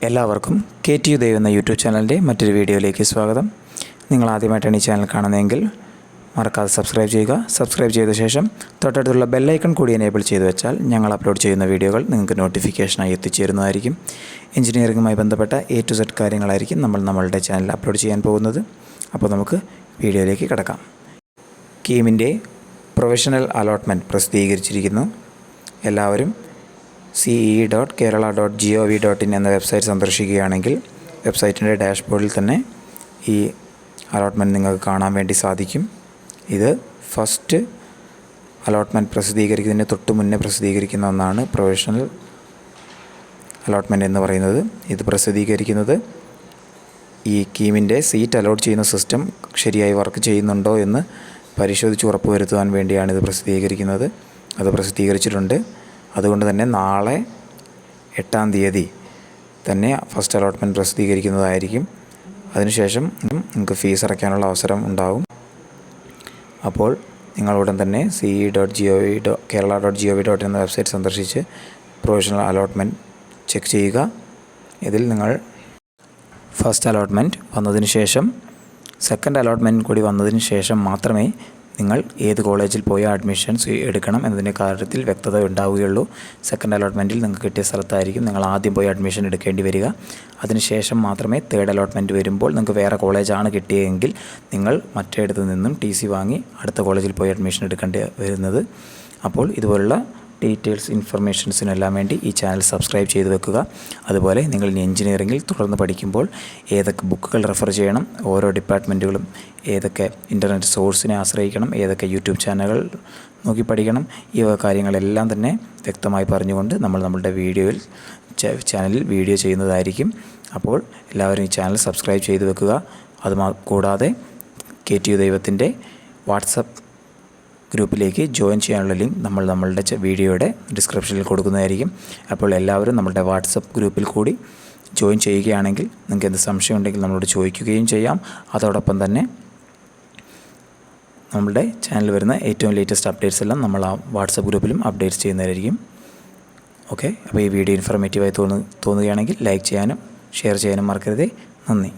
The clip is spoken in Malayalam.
എല്ലാവർക്കും KTU Dev എന്ന യൂട്യൂബ് ചാനലിൻ്റെ മറ്റൊരു വീഡിയോയിലേക്ക് സ്വാഗതം. നിങ്ങൾ ആദ്യമായിട്ടാണ് ഈ ചാനൽ കാണുന്നതെങ്കിൽ മറക്കാതെ സബ്സ്ക്രൈബ് ചെയ്യുക. സബ്സ്ക്രൈബ് ചെയ്ത ശേഷം തൊട്ടടുത്തുള്ള ബെൽ ഐക്കൺ കൂടി എനേബിൾ ചെയ്തു വെച്ചാൽ ഞങ്ങൾ അപ്ലോഡ് ചെയ്യുന്ന വീഡിയോകൾ നിങ്ങൾക്ക് നോട്ടിഫിക്കേഷനായി എത്തിച്ചേരുന്നതായിരിക്കും. എഞ്ചിനീയറിംഗുമായി ബന്ധപ്പെട്ട A to Z കാര്യങ്ങളായിരിക്കും നമ്മളുടെ ചാനലിൽ അപ്ലോഡ് ചെയ്യാൻ പോകുന്നത്. അപ്പോൾ നമുക്ക് വീഡിയോയിലേക്ക് കിടക്കാം. കീമിൻ്റെ പ്രൊഫഷണൽ അലോട്ട്മെൻറ്റ് പ്രസിദ്ധീകരിച്ചിരിക്കുന്നു. എല്ലാവരും ce.kerala.gov.in എന്ന വെബ്സൈറ്റ് സന്ദർശിക്കുകയാണെങ്കിൽ വെബ്സൈറ്റിൻ്റെ ഡാഷ്ബോർഡിൽ തന്നെ ഈ അലോട്ട്മെൻറ്റ് നിങ്ങൾക്ക് കാണാൻ വേണ്ടി സാധിക്കും. ഇത് ഫസ്റ്റ് അലോട്ട്മെൻറ്റ് പ്രസിദ്ധീകരിക്കുന്നതിന് തൊട്ട് മുന്നേ പ്രസിദ്ധീകരിക്കുന്ന ഒന്നാണ് പ്രൊഫഷണൽ അലോട്ട്മെൻറ്റ് എന്ന് പറയുന്നത്. ഇത് പ്രസിദ്ധീകരിക്കുന്നത് ഈ കീമിൻ്റെ സീറ്റ് അലോട്ട് ചെയ്യുന്ന സിസ്റ്റം ശരിയായി വർക്ക് ചെയ്യുന്നുണ്ടോ എന്ന് പരിശോധിച്ച് ഉറപ്പ് വരുത്തുവാൻ വേണ്ടിയാണ് ഇത് പ്രസിദ്ധീകരിക്കുന്നത്. അത് പ്രസിദ്ധീകരിച്ചിട്ടുണ്ട്. അതുകൊണ്ട് തന്നെ നാളെ 8-ാം തീയതി തന്നെ ഫസ്റ്റ് അലോട്ട്മെൻറ്റ് പ്രസിദ്ധീകരിക്കുന്നതായിരിക്കും. അതിനുശേഷം നിങ്ങൾക്ക് ഫീസ് അടയ്ക്കാനുള്ള അവസരം ഉണ്ടാകും. അപ്പോൾ നിങ്ങളുടൻ തന്നെ ce.kerala.gov.in എന്ന വെബ്സൈറ്റ് സന്ദർശിച്ച് പ്രൊഫഷണൽ അലോട്ട്മെൻറ്റ് ചെക്ക് ചെയ്യുക. ഇതിൽ നിങ്ങൾ ഫസ്റ്റ് അലോട്ട്മെൻറ്റ് വന്നതിന് ശേഷം സെക്കൻഡ് അലോട്ട്മെൻറ്റ് കൂടി വന്നതിന് ശേഷം മാത്രമേ നിങ്ങൾ ഏത് കോളേജിൽ പോയി അഡ്മിഷൻസ് എടുക്കണം എന്നതിൻ്റെ കാര്യത്തിൽ വ്യക്തത ഉണ്ടാവുകയുള്ളൂ. സെക്കൻഡ് അലോട്ട്മെൻറ്റിൽ നിങ്ങൾക്ക് കിട്ടിയ സ്ഥലത്തായിരിക്കും നിങ്ങൾ ആദ്യം പോയി അഡ്മിഷൻ എടുക്കേണ്ടി വരിക. അതിനുശേഷം മാത്രമേ തേർഡ് അലോട്ട്മെൻറ്റ് വരുമ്പോൾ നിങ്ങൾക്ക് വേറെ കോളേജാണ് കിട്ടിയതെങ്കിൽ നിങ്ങൾ മറ്റേടത്തു നിന്നും TC വാങ്ങി അടുത്ത കോളേജിൽ പോയി അഡ്മിഷൻ എടുക്കേണ്ടി വരുന്നത്. അപ്പോൾ ഇതുപോലുള്ള ഡീറ്റെയിൽസ് ഇൻഫർമേഷൻസിനെല്ലാം വേണ്ടി ഈ ചാനൽ സബ്സ്ക്രൈബ് ചെയ്ത് വെക്കുക. അതുപോലെ നിങ്ങൾ ഇനി എഞ്ചിനീയറിംഗിൽ തുടർന്ന് പഠിക്കുമ്പോൾ ഏതൊക്കെ ബുക്കുകൾ റെഫർ ചെയ്യണം, ഓരോ ഡിപ്പാർട്ട്മെൻറ്റുകളും ഏതൊക്കെ ഇൻ്റർനെറ്റ് സോഴ്സിനെ ആശ്രയിക്കണം, ഏതൊക്കെ യൂട്യൂബ് ചാനലുകൾ നോക്കി പഠിക്കണം, ഈ കാര്യങ്ങളെല്ലാം തന്നെ വ്യക്തമായി പറഞ്ഞുകൊണ്ട് നമ്മളുടെ ചാനലിൽ വീഡിയോ ചെയ്യുന്നതായിരിക്കും. അപ്പോൾ എല്ലാവരും ഈ ചാനൽ സബ്സ്ക്രൈബ് ചെയ്ത് വെക്കുക. കൂടാതെ KTU ദൈവത്തിൻ്റെ വാട്സപ്പ് ഗ്രൂപ്പിലേക്ക് ജോയിൻ ചെയ്യാനുള്ള ലിങ്ക് നമ്മളുടെ വീഡിയോയുടെ ഡിസ്ക്രിപ്ഷനിൽ കൊടുക്കുന്നതായിരിക്കും. അപ്പോൾ എല്ലാവരും നമ്മുടെ വാട്സപ്പ് ഗ്രൂപ്പിൽ കൂടി ജോയിൻ ചെയ്യുകയാണെങ്കിൽ നിങ്ങൾക്ക് എന്ത് സംശയം ഉണ്ടെങ്കിൽ നമ്മളോട് ചോദിക്കുകയും ചെയ്യാം. അതോടൊപ്പം തന്നെ നമ്മുടെ ചാനലിൽ വരുന്ന ഏറ്റവും ലേറ്റസ്റ്റ് അപ്ഡേറ്റ്സ് എല്ലാം നമ്മൾ ആ വാട്സപ്പ് ഗ്രൂപ്പിലും അപ്ഡേറ്റ്സ് ചെയ്യുന്നതായിരിക്കും. ഓക്കെ, അപ്പോൾ ഈ വീഡിയോ ഇൻഫോർമേറ്റീവായി തോന്നുകയാണെങ്കിൽ ലൈക്ക് ചെയ്യാനും ഷെയർ ചെയ്യാനും മറക്കരുത്. നന്ദി.